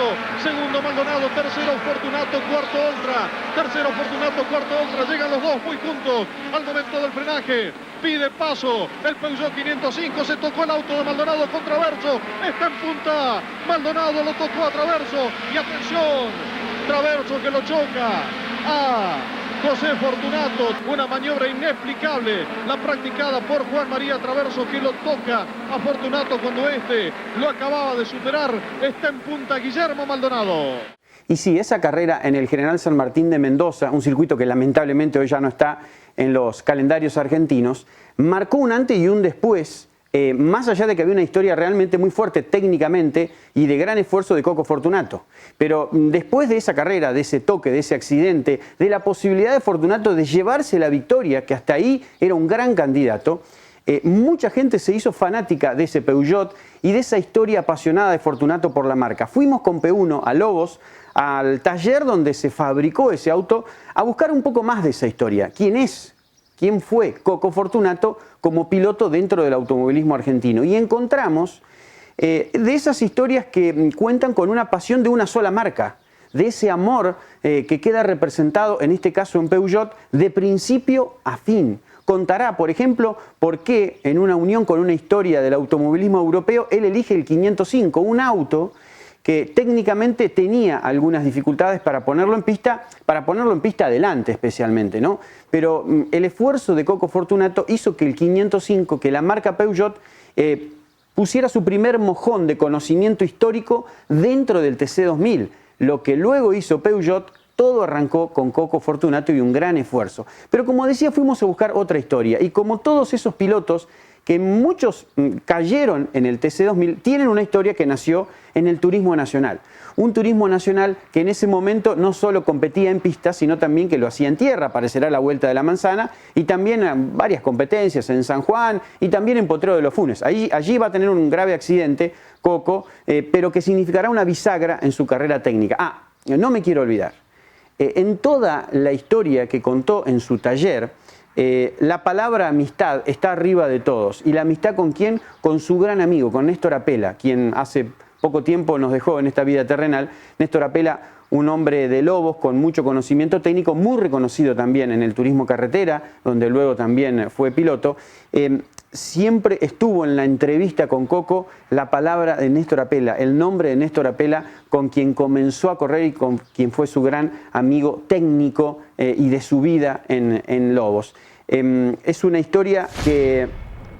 Traverso. Segundo Maldonado, tercero Fortunato, cuarto Oltra. Tercero Fortunato, cuarto Oltra. Llegan los dos muy juntos al momento del frenaje. Pide paso el Peugeot 505. Se tocó el auto de Maldonado con Traverso. Está en punta. Maldonado lo tocó a Traverso. Y atención, Traverso que lo choca a José Fortunato. Una maniobra inexplicable, la practicada por Juan María Traverso, que lo toca a Fortunato cuando este lo acababa de superar. Está en punta Guillermo Maldonado. Y sí, esa carrera en el General San Martín de Mendoza, un circuito que lamentablemente hoy ya no está en los calendarios argentinos, marcó un antes y un después, más allá de que había una historia realmente muy fuerte técnicamente y de gran esfuerzo de Coco Fortunato. Pero después de esa carrera, de ese toque, de ese accidente, de la posibilidad de Fortunato de llevarse la victoria, que hasta ahí era un gran candidato, mucha gente se hizo fanática de ese Peugeot y de esa historia apasionada de Fortunato por la marca. Fuimos con P1 a Lobos, al taller donde se fabricó ese auto, a buscar un poco más de esa historia. ¿Quién es? ¿Quién fue Coco Fortunato como piloto dentro del automovilismo argentino? Y encontramos de esas historias que cuentan con una pasión de una sola marca, de ese amor que queda representado en este caso en Peugeot de principio a fin. Contará, por ejemplo, por qué en una unión con una historia del automovilismo europeo él elige el 505, un auto que técnicamente tenía algunas dificultades para ponerlo en pista adelante especialmente, ¿no? Pero el esfuerzo de Coco Fortunato hizo que el 505, que la marca Peugeot, pusiera su primer mojón de conocimiento histórico dentro del TC2000. Lo que luego hizo Peugeot, todo arrancó con Coco Fortunato y un gran esfuerzo. Pero como decía, fuimos a buscar otra historia. Y como todos esos pilotos, que muchos cayeron en el TC2000, tienen una historia que nació en el turismo nacional. Un turismo nacional que en ese momento no solo competía en pista, sino también que lo hacía en tierra, aparecerá la Vuelta de la Manzana, y también varias competencias en San Juan y también en Potrero de los Funes. Allí va a tener un grave accidente, Coco, pero que significará una bisagra en su carrera técnica. No me quiero olvidar. En toda la historia que contó en su taller, la palabra amistad está arriba de todos. ¿Y la amistad con quién? Con su gran amigo, con Néstor Apela, quien hace poco tiempo nos dejó en esta vida terrenal. Néstor Apela, un hombre de Lobos con mucho conocimiento técnico, muy reconocido también en el turismo carretera, donde luego también fue piloto. Siempre estuvo en la entrevista con Coco la palabra de Néstor Apela, el nombre de Néstor Apela, con quien comenzó a correr y con quien fue su gran amigo técnico y de su vida en Lobos. Es una historia que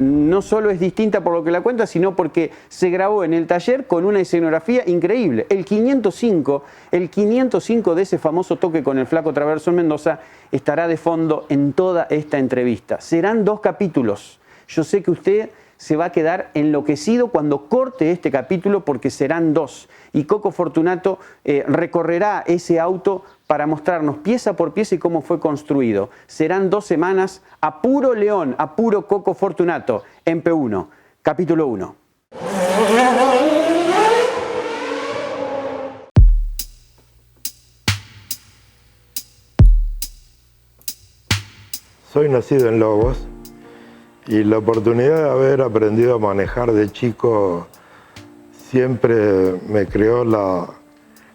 no solo es distinta por lo que la cuenta, sino porque se grabó en el taller con una escenografía increíble. El 505 de ese famoso toque con el Flaco Traverso en Mendoza estará de fondo en toda esta entrevista. Serán 2 capítulos. Yo sé que usted se va a quedar enloquecido cuando corte este capítulo porque serán 2. Y Coco Fortunato recorrerá ese auto para mostrarnos pieza por pieza y cómo fue construido. Serán 2 semanas a puro León, a puro Coco Fortunato en P1, capítulo 1. Soy nacido en Lobos y la oportunidad de haber aprendido a manejar de chico siempre me creó la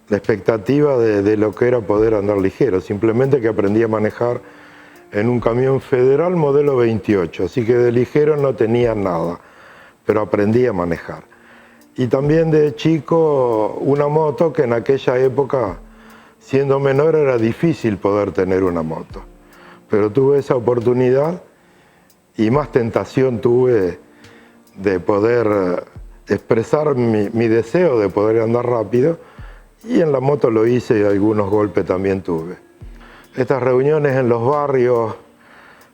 expectativa de lo que era poder andar ligero. Simplemente que aprendí a manejar en un camión federal modelo 28, así que de ligero no tenía nada, pero aprendí a manejar. Y también de chico una moto, que en aquella época, siendo menor, era difícil poder tener una moto. Pero tuve esa oportunidad y más tentación tuve de poder expresar mi deseo de poder andar rápido, y en la moto lo hice y algunos golpes también tuve. Estas reuniones en los barrios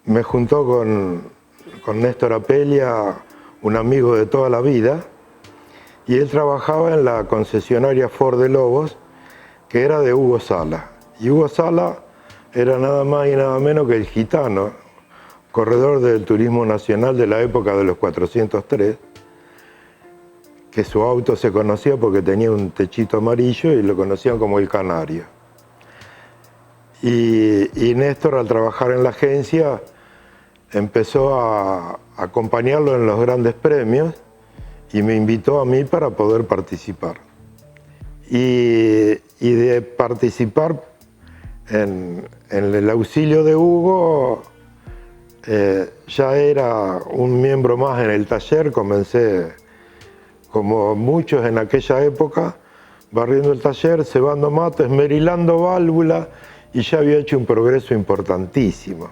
me juntó con Néstor Apela, un amigo de toda la vida, y él trabajaba en la concesionaria Ford de Lobos, que era de Hugo Sala. Y Hugo Sala era nada más y nada menos que el gitano, corredor del turismo nacional de la época de los 403, que su auto se conocía porque tenía un techito amarillo y lo conocían como el Canario. Y Néstor, al trabajar en la agencia, empezó a acompañarlo en los grandes premios y me invitó a mí para poder participar. y de participar en el auxilio de Hugo. Ya era un miembro más en el taller, comencé como muchos en aquella época, barriendo el taller, cebando mate, esmerilando válvulas, y ya había hecho un progreso importantísimo.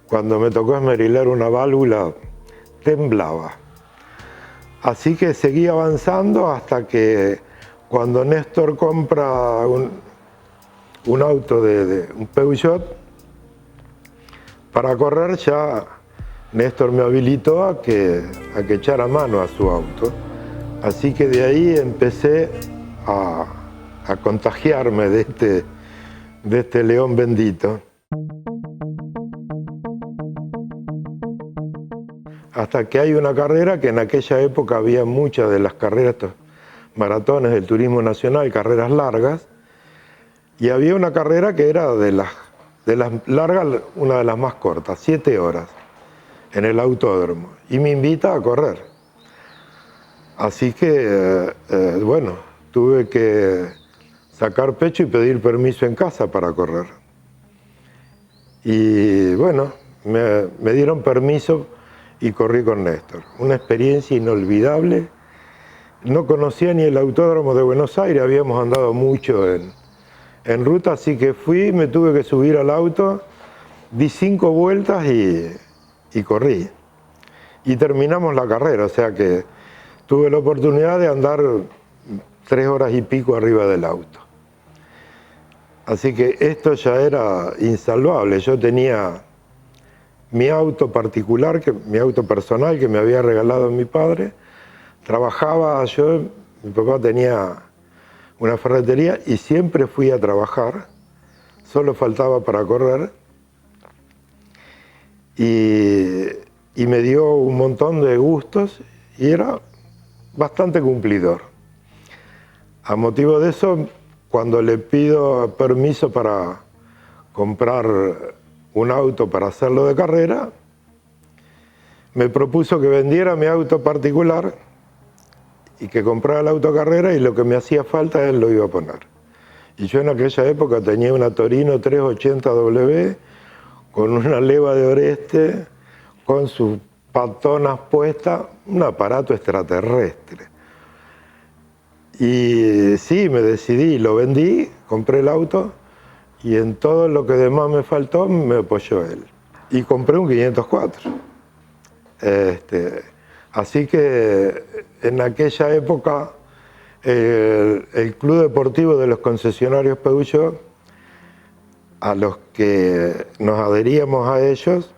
Cuando me tocó esmerilar una válvula, temblaba. Así que seguí avanzando hasta que cuando Néstor compra un auto de un Peugeot para correr, ya Néstor me habilitó a que echara mano a su auto. Así que de ahí empecé a contagiarme de este león bendito. Hasta que hay una carrera que en aquella época había muchas de las carreras, estos maratones del turismo nacional, carreras largas, y había una carrera que era de las largas, una de las más cortas, 7 horas, en el autódromo, y me invita a correr. Así que, bueno, tuve que sacar pecho y pedir permiso en casa para correr. Y bueno, me dieron permiso y corrí con Néstor. Una experiencia inolvidable. No conocía ni el autódromo de Buenos Aires, habíamos andado mucho en ruta, así que fui, me tuve que subir al auto, di 5 vueltas y corrí. Y terminamos la carrera, o sea que tuve la oportunidad de andar 3 horas y pico arriba del auto. Así que esto ya era insalvable. Yo tenía mi auto particular, mi auto personal que me había regalado mi padre. Trabajaba yo, mi papá tenía una ferretería y siempre fui a trabajar. Solo faltaba para correr. Y me dio un montón de gustos y era bastante cumplidor. A motivo de eso, cuando le pido permiso para comprar un auto para hacerlo de carrera, me propuso que vendiera mi auto particular y que comprara el auto de carrera, y lo que me hacía falta él lo iba a poner. Y yo en aquella época tenía una Torino 380W con una leva de Oreste, con sus patonas puestas, un aparato extraterrestre. Y sí, me decidí, lo vendí, compré el auto, y en todo lo que demás me faltó me apoyó él. Y compré un 504. Así que en aquella época el Club Deportivo de los Concesionarios Peugeot, a los que nos adheríamos a ellos,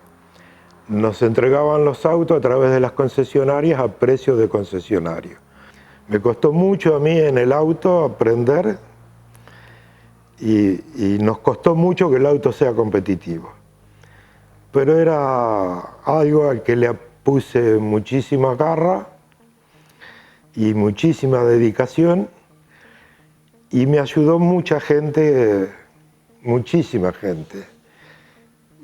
nos entregaban los autos a través de las concesionarias a precio de concesionario. Me costó mucho a mí en el auto aprender y nos costó mucho que el auto sea competitivo. Pero era algo al que le puse muchísima garra y muchísima dedicación, y me ayudó mucha gente, muchísima gente.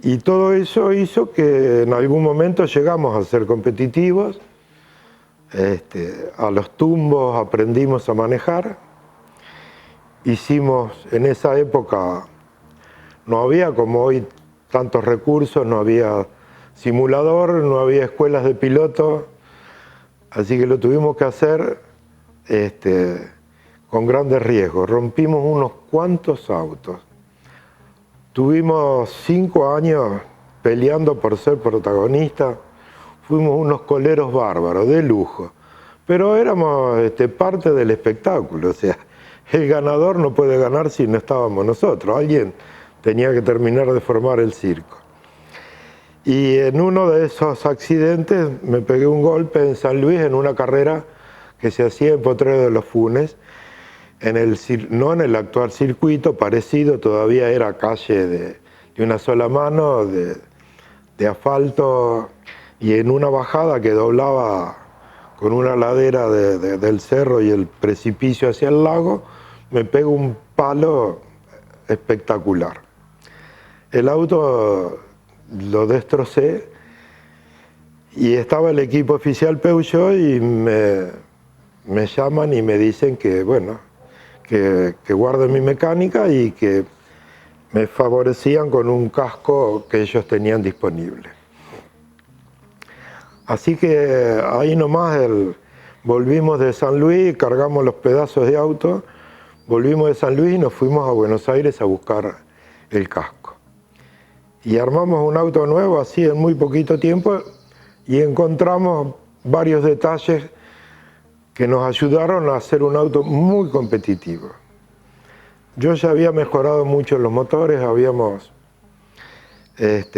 Y todo eso hizo que en algún momento llegamos a ser competitivos. A los tumbos aprendimos a manejar. Hicimos, en esa época no había como hoy tantos recursos, no había simulador, no había escuelas de piloto, así que lo tuvimos que hacer con grandes riesgos. Rompimos unos cuantos autos. Tuvimos 5 años peleando por ser protagonistas. Fuimos unos coleros bárbaros, de lujo. Pero éramos parte del espectáculo. O sea, el ganador no puede ganar si no estábamos nosotros. Alguien tenía que terminar de formar el circo. Y en uno de esos accidentes me pegué un golpe en San Luis en una carrera que se hacía en Potrero de los Funes, no en el actual circuito, parecido, todavía era calle de una sola mano, de asfalto, y en una bajada que doblaba con una ladera del cerro y el precipicio hacia el lago, me pego un palo espectacular. El auto lo destrocé y estaba el equipo oficial Peugeot y me llaman y me dicen que, bueno, que guarden mi mecánica y que me favorecían con un casco que ellos tenían disponible. Así que ahí nomás volvimos de San Luis, cargamos los pedazos de auto, volvimos de San Luis y nos fuimos a Buenos Aires a buscar el casco. Y armamos un auto nuevo así en muy poquito tiempo y encontramos varios detalles que nos ayudaron a hacer un auto muy competitivo. Yo ya había mejorado mucho los motores, habíamos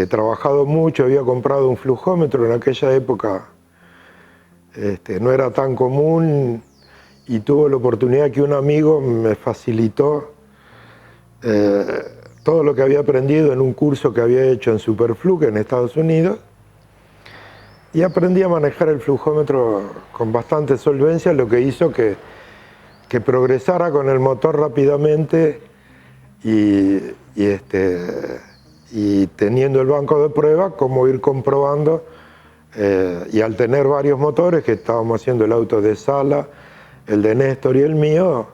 trabajado mucho, había comprado un flujómetro, en aquella época no era tan común y tuve la oportunidad que un amigo me facilitó todo lo que había aprendido en un curso que había hecho en Superfluke en Estados Unidos y aprendí a manejar el flujómetro con bastante solvencia, lo que hizo que progresara con el motor rápidamente y teniendo el banco de prueba, como ir comprobando y al tener varios motores, que estábamos haciendo el auto de Sala, el de Néstor y el mío,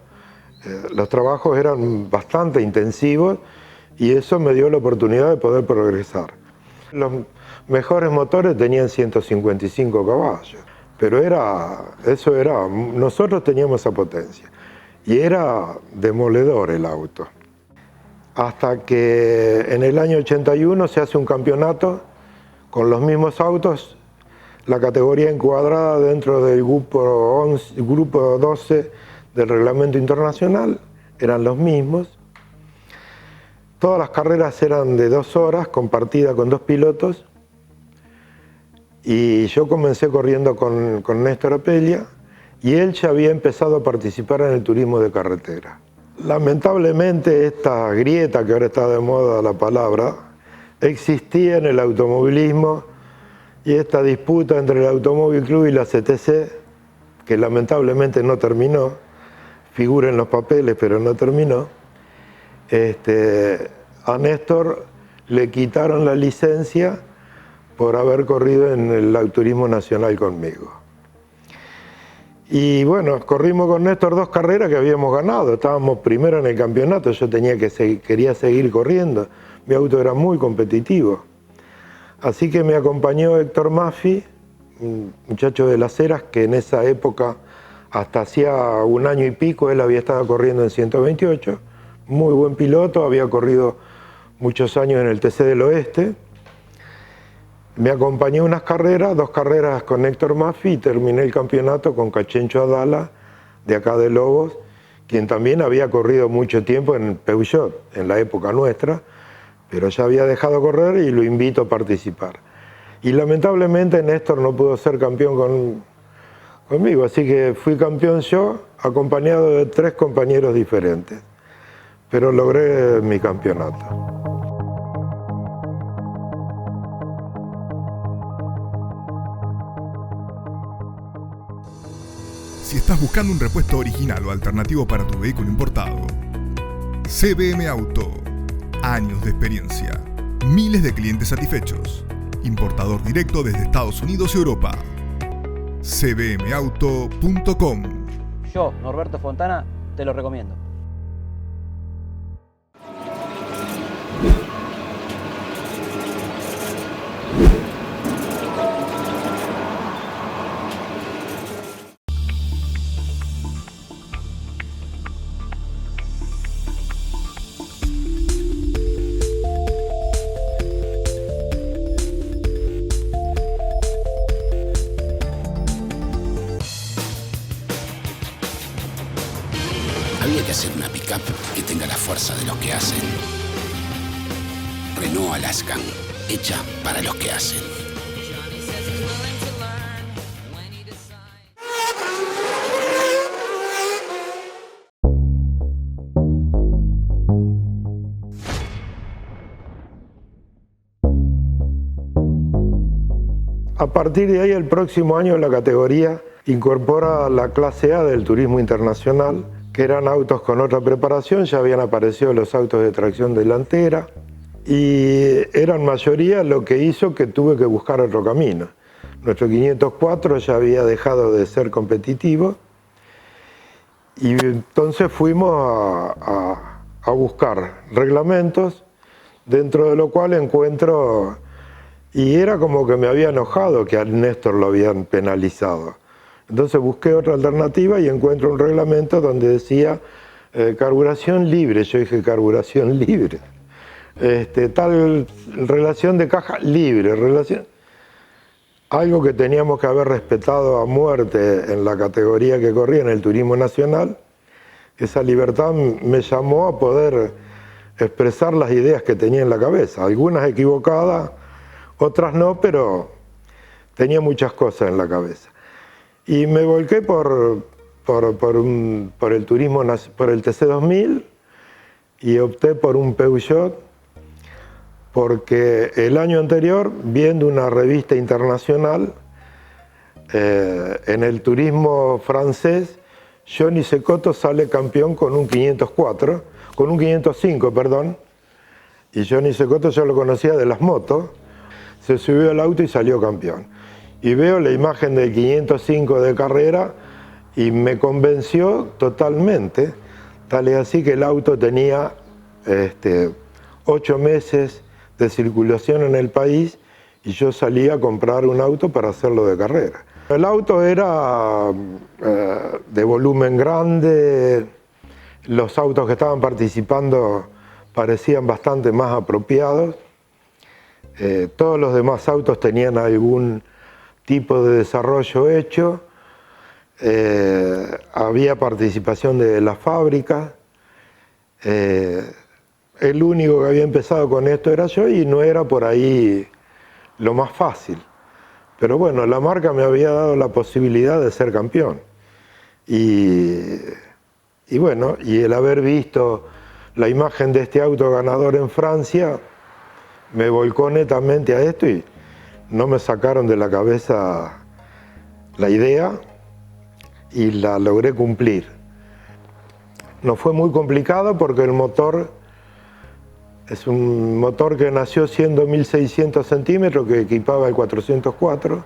los trabajos eran bastante intensivos y eso me dio la oportunidad de poder progresar. Los mejores motores tenían 155 caballos, pero nosotros teníamos esa potencia y era demoledor el auto. Hasta que en el año 81 se hace un campeonato con los mismos autos, la categoría encuadrada dentro del grupo 12 del reglamento internacional, eran los mismos. Todas las carreras eran de 2 horas, compartida con 2 pilotos. Y yo comencé corriendo con Néstor Apelia y él ya había empezado a participar en el turismo de carretera. Lamentablemente esta grieta, que ahora está de moda la palabra, existía en el automovilismo y esta disputa entre el Automóvil Club y la CTC, que lamentablemente no terminó, figura en los papeles pero no terminó, a Néstor le quitaron la licencia por haber corrido en el turismo nacional conmigo. Y bueno, corrimos con Néstor 2 carreras que habíamos ganado, estábamos primero en el campeonato, yo quería seguir corriendo, mi auto era muy competitivo. Así que me acompañó Héctor Maffi, un muchacho de Las Heras, que en esa época, hasta hacía 1 año y pico, él había estado corriendo en 128, muy buen piloto, había corrido muchos años en el TC del Oeste. Me acompañé unas carreras, 2 carreras con Héctor Maffi y terminé el campeonato con Cachencho Adala, de acá de Lobos, quien también había corrido mucho tiempo en Peugeot, en la época nuestra, pero ya había dejado correr y lo invito a participar. Y lamentablemente Néstor no pudo ser campeón conmigo, así que fui campeón yo, acompañado de 3 compañeros diferentes, pero logré mi campeonato. Si estás buscando un repuesto original o alternativo para tu vehículo importado, CBM Auto. Años de experiencia. Miles de clientes satisfechos. Importador directo desde Estados Unidos y Europa. cbmauto.com. Yo, Norberto Fontana, te lo recomiendo. Había que hacer una pick-up que tenga la fuerza de los que hacen. Renault Alaskan, hecha para los que hacen. A partir de ahí, el próximo año la categoría incorpora la clase A del turismo internacional, que eran autos con otra preparación, ya habían aparecido los autos de tracción delantera y eran mayoría, lo que hizo que tuve que buscar otro camino. Nuestro 504 ya había dejado de ser competitivo Y entonces fuimos a buscar reglamentos, dentro de lo cual encuentro, y era como que me había enojado que a Néstor lo habían penalizado. Entonces busqué otra alternativa y encuentro un reglamento donde decía carburación libre. Yo dije, carburación libre. Tal relación de caja libre, algo que teníamos que haber respetado a muerte en la categoría que corría en el turismo nacional. Esa libertad me llamó a poder expresar las ideas que tenía en la cabeza, algunas equivocadas, otras no, pero tenía muchas cosas en la cabeza. Y me volqué por el turismo, por el TC2000, y opté por un Peugeot, porque el año anterior, viendo una revista internacional, en el turismo francés, Johnny Cecotto sale campeón con un 505, perdón, y Johnny Cecotto yo lo conocía de las motos, se subió al auto y salió campeón. Y veo la imagen del 505 de carrera y me convenció totalmente, tal es así que el auto tenía 8 meses de circulación en el país y yo salí a comprar un auto para hacerlo de carrera. El auto era de volumen grande, los autos que estaban participando parecían bastante más apropiados, todos los demás autos tenían algún tipo de desarrollo hecho, había participación de la fábrica, el único que había empezado con esto era yo y no era por ahí lo más fácil. Pero bueno, la marca me había dado la posibilidad de ser campeón. Y bueno, y el haber visto la imagen de este auto ganador en Francia, me volcó netamente a esto y no me sacaron de la cabeza la idea y la logré cumplir. No fue muy complicado porque el motor es un motor que nació siendo 1600 centímetros, que equipaba el 404.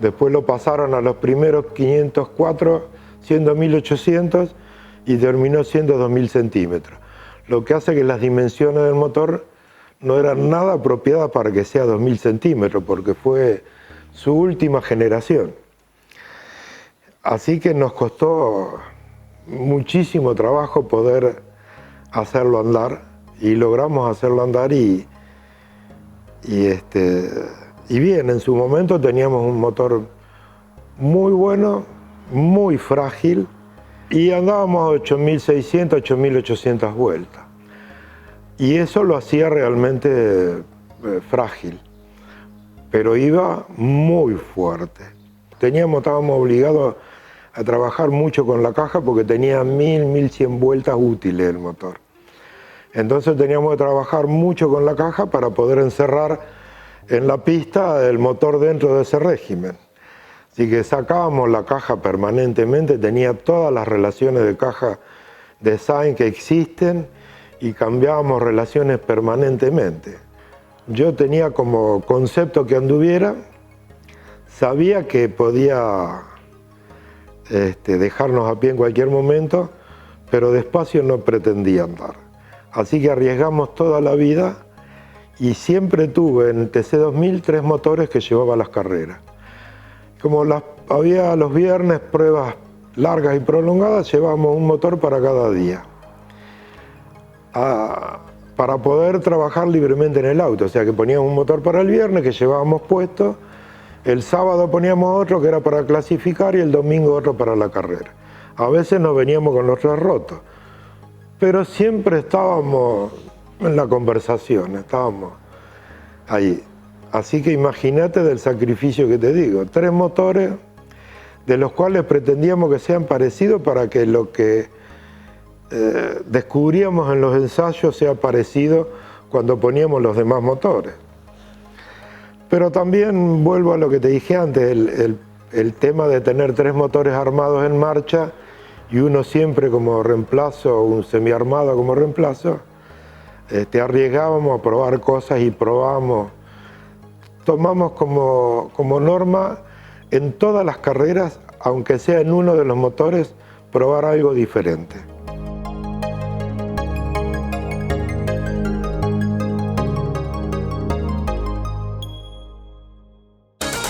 Después lo pasaron a los primeros 504 siendo 1800 y terminó siendo 2000 centímetros. Lo que hace que las dimensiones del motor no eran nada apropiadas para que sea 2000 centímetros, porque fue su última generación. Así que nos costó muchísimo trabajo poder hacerlo andar. Y logramos hacerlo andar y bien, en su momento teníamos un motor muy bueno, muy frágil y andábamos a 8600, 8800 vueltas. Y eso lo hacía realmente frágil, pero iba muy fuerte. Estábamos obligados a trabajar mucho con la caja porque tenía 1000, 1100 vueltas útiles el motor. Entonces teníamos que trabajar mucho con la caja para poder encerrar en la pista el motor dentro de ese régimen. Así que sacábamos la caja permanentemente, tenía todas las relaciones de caja de Sainz que existen y cambiábamos relaciones permanentemente. Yo tenía como concepto que anduviera, sabía que podía dejarnos a pie en cualquier momento, pero despacio no pretendía andar. Así que arriesgamos toda la vida y siempre tuve en TC2000 3 motores que llevaba a las carreras. Como había los viernes pruebas largas y prolongadas, llevábamos un motor para cada día. Para poder trabajar libremente en el auto, o sea que poníamos un motor para el viernes que llevábamos puesto, el sábado poníamos otro que era para clasificar y el domingo otro para la carrera. A veces nos veníamos con los 3 rotos. Pero siempre estábamos en la conversación, estábamos ahí. Así que imagínate del sacrificio que te digo. 3 motores, de los cuales pretendíamos que sean parecidos para que lo que descubríamos en los ensayos sea parecido cuando poníamos los demás motores. Pero también vuelvo a lo que te dije antes, el tema de tener 3 motores armados en marcha y uno siempre como reemplazo, un semiarmado como reemplazo, arriesgábamos a probar cosas y probamos. Tomamos como norma en todas las carreras, aunque sea en uno de los motores, probar algo diferente.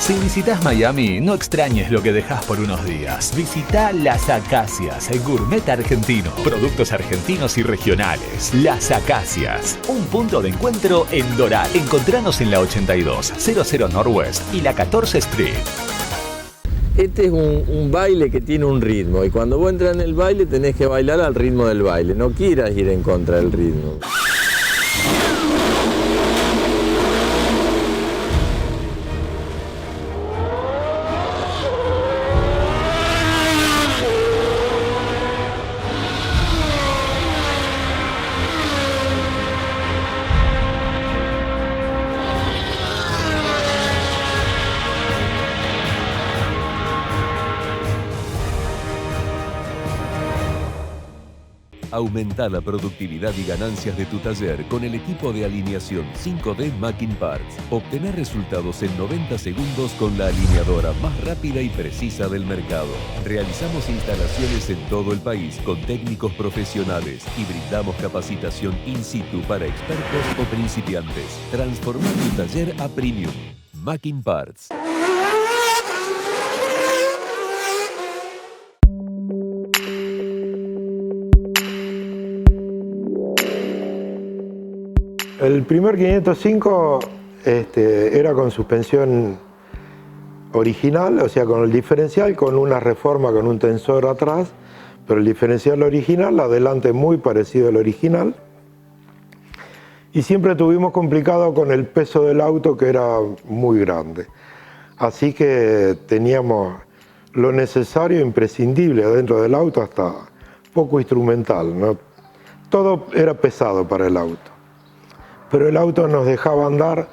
Si visitas Miami, no extrañes lo que dejas por unos días. Visita Las Acacias, el gourmet argentino. Productos argentinos y regionales. Las Acacias, un punto de encuentro en Doral. Encontranos en la 8200 Northwest y la 14 Street. Este es un baile que tiene un ritmo y cuando vos entras en el baile tenés que bailar al ritmo del baile. No quieras ir en contra del ritmo. Aumenta la productividad y ganancias de tu taller con el equipo de alineación 5D Macking Parts. Obtener resultados en 90 segundos con la alineadora más rápida y precisa del mercado. Realizamos instalaciones en todo el país con técnicos profesionales y brindamos capacitación in situ para expertos o principiantes. Transforma tu taller a premium. Macking Parts. El primer 505 era con suspensión original, o sea, con el diferencial, con una reforma con un tensor atrás, pero el diferencial original, adelante muy parecido al original. Y siempre tuvimos complicado con el peso del auto, que era muy grande. Así que teníamos lo necesario, imprescindible dentro del auto, hasta poco instrumental, ¿no? Todo era pesado para el auto. Pero el auto nos dejaba andar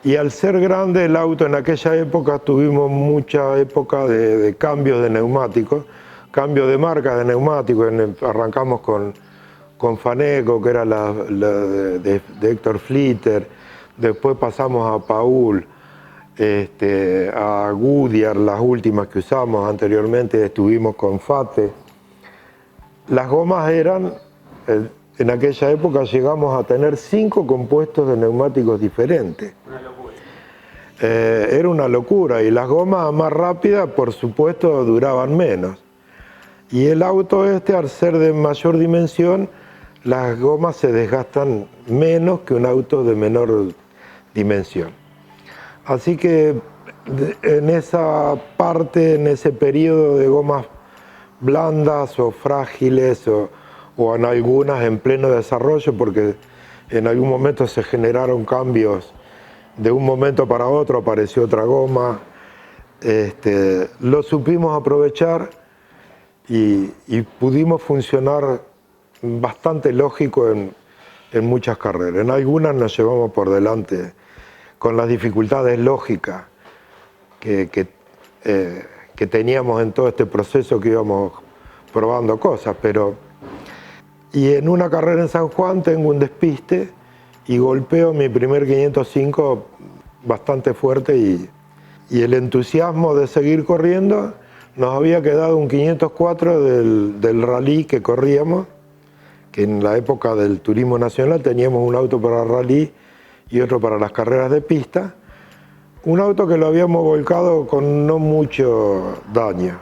y al ser grande el auto en aquella época tuvimos mucha época de cambios de neumáticos, cambio de marca de neumáticos. Arrancamos con Faneco, que era la de Héctor Flitter, después pasamos a Paul, a Goodyear, las últimas que usamos anteriormente, estuvimos con Fate. Las gomas eran... En aquella época llegamos a tener 5 compuestos de neumáticos diferentes. Una locura. Era una locura y las gomas más rápidas, por supuesto, duraban menos. Y el auto al ser de mayor dimensión, las gomas se desgastan menos que un auto de menor dimensión. Así que en esa parte, en ese periodo de gomas blandas o frágiles o en algunas en pleno desarrollo, porque en algún momento se generaron cambios, de un momento para otro apareció otra goma, lo supimos aprovechar y pudimos funcionar bastante lógico en muchas carreras. En algunas nos llevamos por delante con las dificultades lógicas que teníamos en todo este proceso que íbamos probando cosas, y en una carrera en San Juan tengo un despiste y golpeo mi primer 505 bastante fuerte y el entusiasmo de seguir corriendo. Nos había quedado un 504 del rally que corríamos, que en la época del turismo nacional teníamos un auto para rally y otro para las carreras de pista. Un auto que lo habíamos volcado con no mucho daño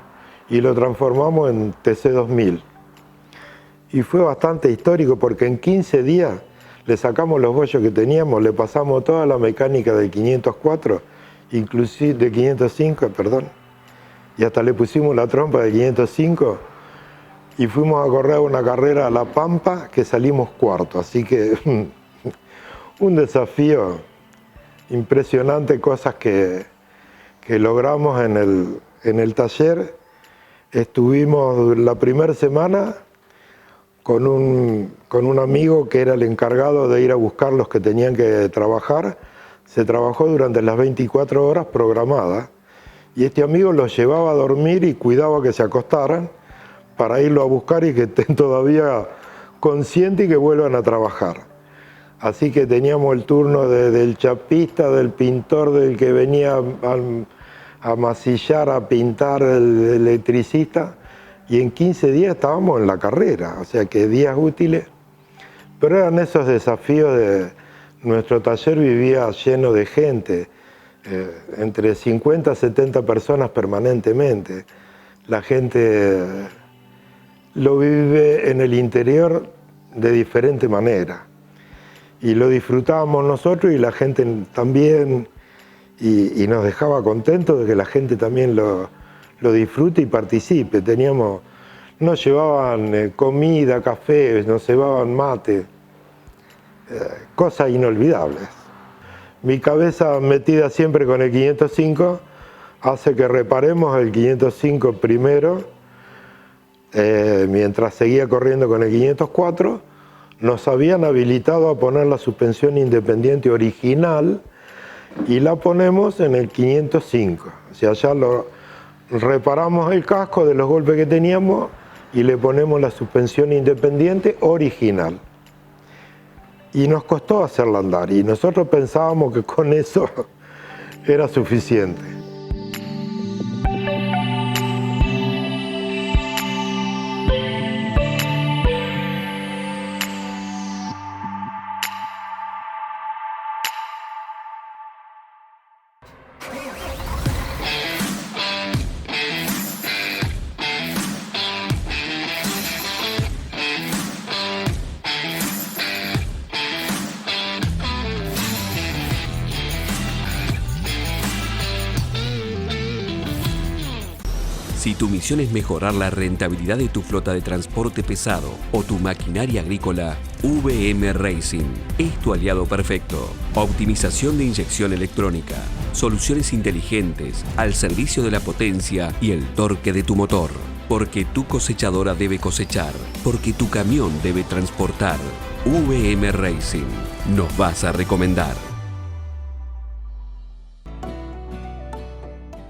y lo transformamos en TC2000. Y fue bastante histórico porque en 15 días le sacamos los bollos que teníamos, le pasamos toda la mecánica del 504, inclusive de 505, perdón, y hasta le pusimos la trompa del 505 y fuimos a correr una carrera a La Pampa que salimos cuarto. Así que un desafío impresionante, cosas que logramos en el taller. Estuvimos la primera semana con un amigo que era el encargado de ir a buscar los que tenían que trabajar. Se trabajó durante las 24 horas programadas y este amigo los llevaba a dormir y cuidaba que se acostaran para irlo a buscar y que estén todavía conscientes y que vuelvan a trabajar. Así que teníamos el turno del chapista, del pintor, del que venía a masillar, a pintar, el electricista, y en 15 días estábamos en la carrera, o sea que días útiles. Pero eran esos desafíos de... Nuestro taller vivía lleno de gente, entre 50 a 70 personas permanentemente. La gente lo vive en el interior de diferente manera. Y lo disfrutábamos nosotros y la gente también, y nos dejaba contentos de que la gente también lo disfrute y participe. Nos llevaban comida, café, nos llevaban mate, cosas inolvidables. Mi cabeza metida siempre con el 505 hace que reparemos el 505 primero, mientras seguía corriendo con el 504, nos habían habilitado a poner la suspensión independiente original y la ponemos en el 505. O sea, ya reparamos el casco de los golpes que teníamos y le ponemos la suspensión independiente original. Y nos costó hacerla andar y nosotros pensábamos que con eso era suficiente. Si tu misión es mejorar la rentabilidad de tu flota de transporte pesado o tu maquinaria agrícola, VM Racing es tu aliado perfecto. Optimización de inyección electrónica, soluciones inteligentes al servicio de la potencia y el torque de tu motor. Porque tu cosechadora debe cosechar, porque tu camión debe transportar. VM Racing, nos vas a recomendar.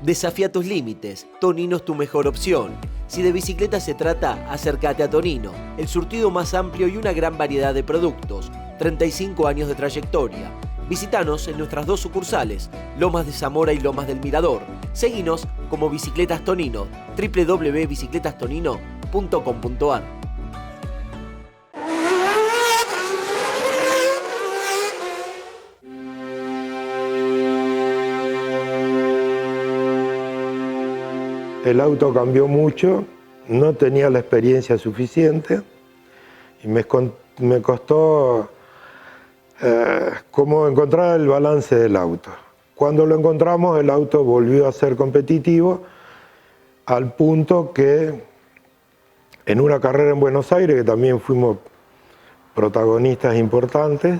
Desafía tus límites. Tonino es tu mejor opción. Si de bicicleta se trata, acércate a Tonino, el surtido más amplio y una gran variedad de productos. 35 años de trayectoria. Visítanos en nuestras 2 sucursales, Lomas de Zamora y Lomas del Mirador. Seguinos como Bicicletas Tonino, www.bicicletastonino.com.ar. El auto cambió mucho, no tenía la experiencia suficiente y me costó cómo encontrar el balance del auto. Cuando lo encontramos, el auto volvió a ser competitivo al punto que en una carrera en Buenos Aires, que también fuimos protagonistas importantes,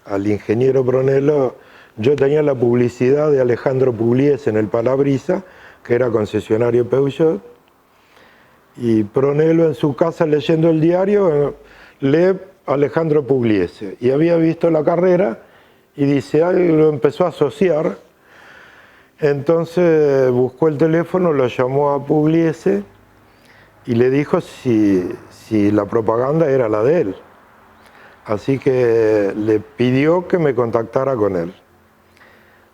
al ingeniero Brunello, yo tenía la publicidad de Alejandro Pugliese en el Palabrisa, que era concesionario Peugeot, y Brunello en su casa leyendo el diario lee Alejandro Pugliese, y había visto la carrera y dice, lo empezó a asociar, entonces buscó el teléfono, lo llamó a Pugliese y le dijo si la propaganda era la de él. Así que le pidió que me contactara con él.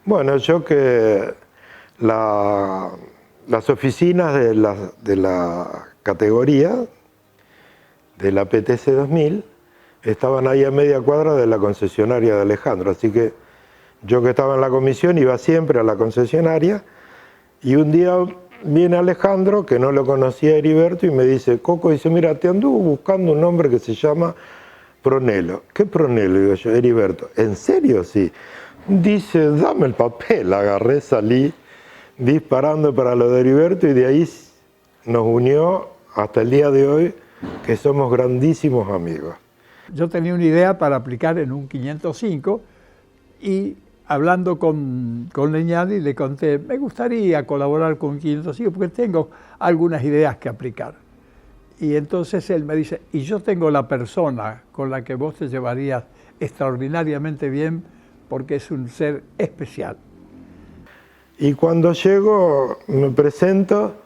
Bueno, yo que las oficinas de la categoría, de la PTC 2000, estaban ahí a media cuadra de la concesionaria de Alejandro, así que yo que estaba en la comisión iba siempre a la concesionaria y un día viene Alejandro, que no lo conocía Heriberto, y me dice, Coco, dice, mira, te anduvo buscando un hombre que se llama Brunello. ¿Qué Brunello? Digo yo, Heriberto. ¿En serio? Sí. Dice, dame el papel. Agarré, salí disparando para lo de Heriberto y de ahí nos unió hasta el día de hoy, que somos grandísimos amigos. Yo tenía una idea para aplicar en un 505 y hablando con Leñani le conté, me gustaría colaborar con un 505 porque tengo algunas ideas que aplicar. Y entonces él me dice, y yo tengo la persona con la que vos te llevarías extraordinariamente bien porque es un ser especial. Y cuando llego me presento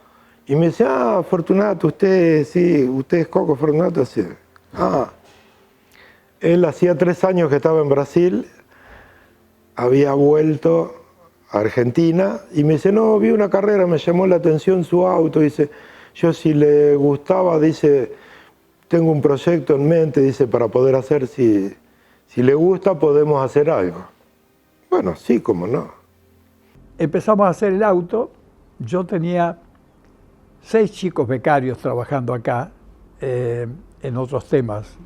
y me dice, Fortunato, usted es Coco Fortunato, sí. Él hacía 3 años que estaba en Brasil, había vuelto Argentina, y me dice, no, vi una carrera, me llamó la atención su auto, dice, yo si le gustaba, dice, tengo un proyecto en mente, dice, para poder hacer, si le gusta, podemos hacer algo. Bueno, sí, cómo no. Empezamos a hacer el auto, yo tenía 6 chicos becarios trabajando acá, en otros temas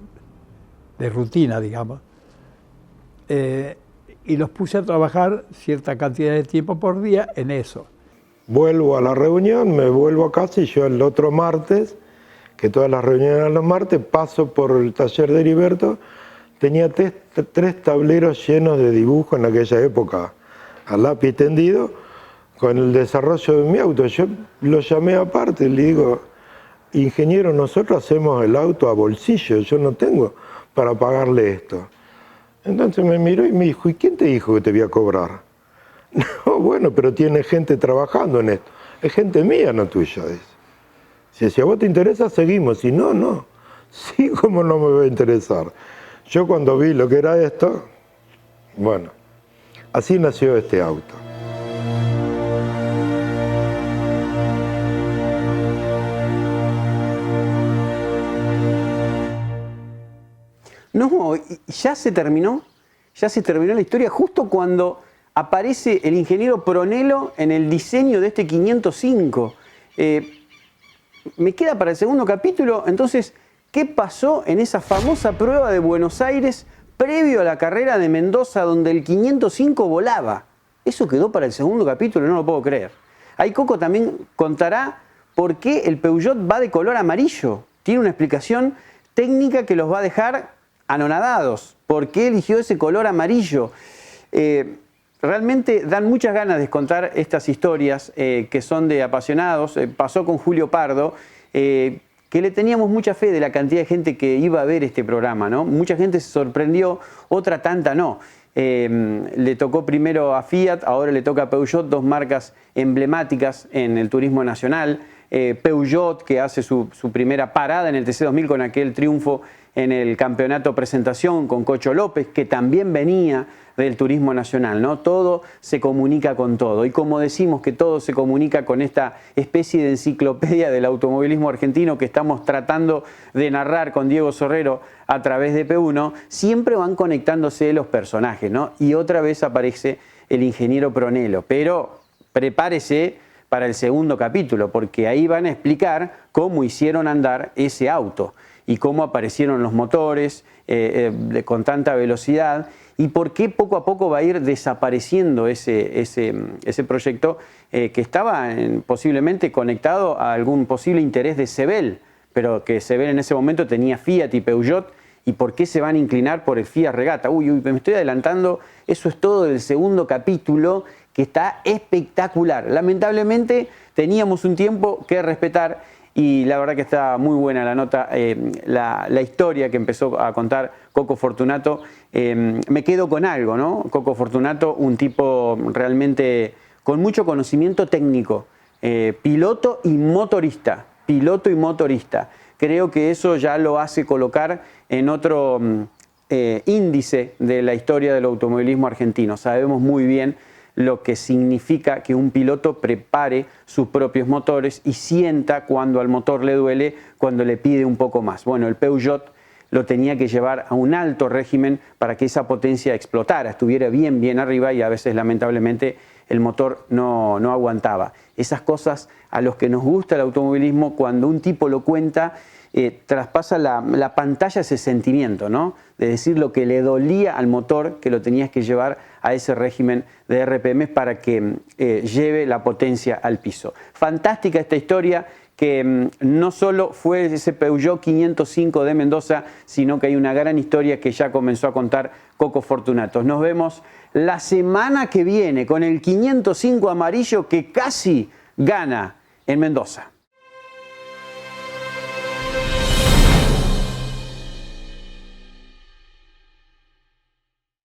de rutina, digamos, y los puse a trabajar cierta cantidad de tiempo por día en eso. Vuelvo a la reunión, me vuelvo a casa y yo el otro martes, que todas las reuniones eran los martes, paso por el taller de Heriberto, tenía 3 tableros llenos de dibujo en aquella época, a lápiz tendido, con el desarrollo de mi auto. Yo lo llamé aparte, le digo, ingeniero, nosotros hacemos el auto a bolsillo, yo no tengo para pagarle esto. Entonces me miró y me dijo, ¿y quién te dijo que te voy a cobrar? No, bueno, pero tiene gente trabajando en esto. Es gente mía, no tuya, dice. Si a vos te interesa, seguimos. Si no, no. Sí, como no me va a interesar. Yo cuando vi lo que era esto, bueno, así nació este auto. No, ya se terminó la historia justo cuando aparece el ingeniero Pronello en el diseño de este 505. Me queda para el segundo capítulo, entonces, ¿qué pasó en esa famosa prueba de Buenos Aires previo a la carrera de Mendoza donde el 505 volaba? Eso quedó para el segundo capítulo, no lo puedo creer. Ahí Coco también contará por qué el Peugeot va de color amarillo. Tiene una explicación técnica que los va a dejar anonadados. ¿Por qué eligió ese color amarillo? Realmente dan muchas ganas de contar estas historias que son de apasionados. Pasó con Julio Pardo, que le teníamos mucha fe de la cantidad de gente que iba a ver este programa, ¿no? Mucha gente se sorprendió, otra tanta no. Le tocó primero a Fiat, ahora le toca a Peugeot, 2 marcas emblemáticas en el turismo nacional. Peugeot, que hace su primera parada en el TC2000 con aquel triunfo en el campeonato presentación con Cocho López, que también venía del turismo nacional, ¿no? Todo se comunica con todo. Y como decimos que todo se comunica con esta especie de enciclopedia del automovilismo argentino que estamos tratando de narrar con Diego Sorrero a través de P1, siempre van conectándose los personajes, ¿no? Y otra vez aparece el ingeniero Pronello. Pero prepárese para el segundo capítulo, porque ahí van a explicar cómo hicieron andar ese auto y cómo aparecieron los motores con tanta velocidad y por qué poco a poco va a ir desapareciendo ese proyecto que estaba posiblemente conectado a algún posible interés de Sebel, pero que Sebel en ese momento tenía Fiat y Peugeot, y por qué se van a inclinar por el Fiat Regata. Uy, me estoy adelantando, eso es todo del segundo capítulo, que está espectacular. Lamentablemente teníamos un tiempo que respetar y la verdad que está muy buena la nota, la historia que empezó a contar Coco Fortunato. Me quedo con algo, ¿no? Coco Fortunato, un tipo realmente con mucho conocimiento técnico, piloto y motorista. Creo que eso ya lo hace colocar en otro índice de la historia del automovilismo argentino. Sabemos muy bien lo que significa que un piloto prepare sus propios motores y sienta cuando al motor le duele, cuando le pide un poco más. Bueno, el Peugeot lo tenía que llevar a un alto régimen para que esa potencia explotara, estuviera bien arriba, y a veces lamentablemente el motor no aguantaba. Esas cosas a los que nos gusta el automovilismo, cuando un tipo lo cuenta, traspasa la pantalla ese sentimiento, ¿no? De decir lo que le dolía al motor, que lo tenías que llevar a ese régimen de RPM para que lleve la potencia al piso. Fantástica esta historia, que no solo fue ese Peugeot 505 de Mendoza, sino que hay una gran historia que ya comenzó a contar Coco Fortunato. Nos vemos la semana que viene con el 505 amarillo que casi gana en Mendoza.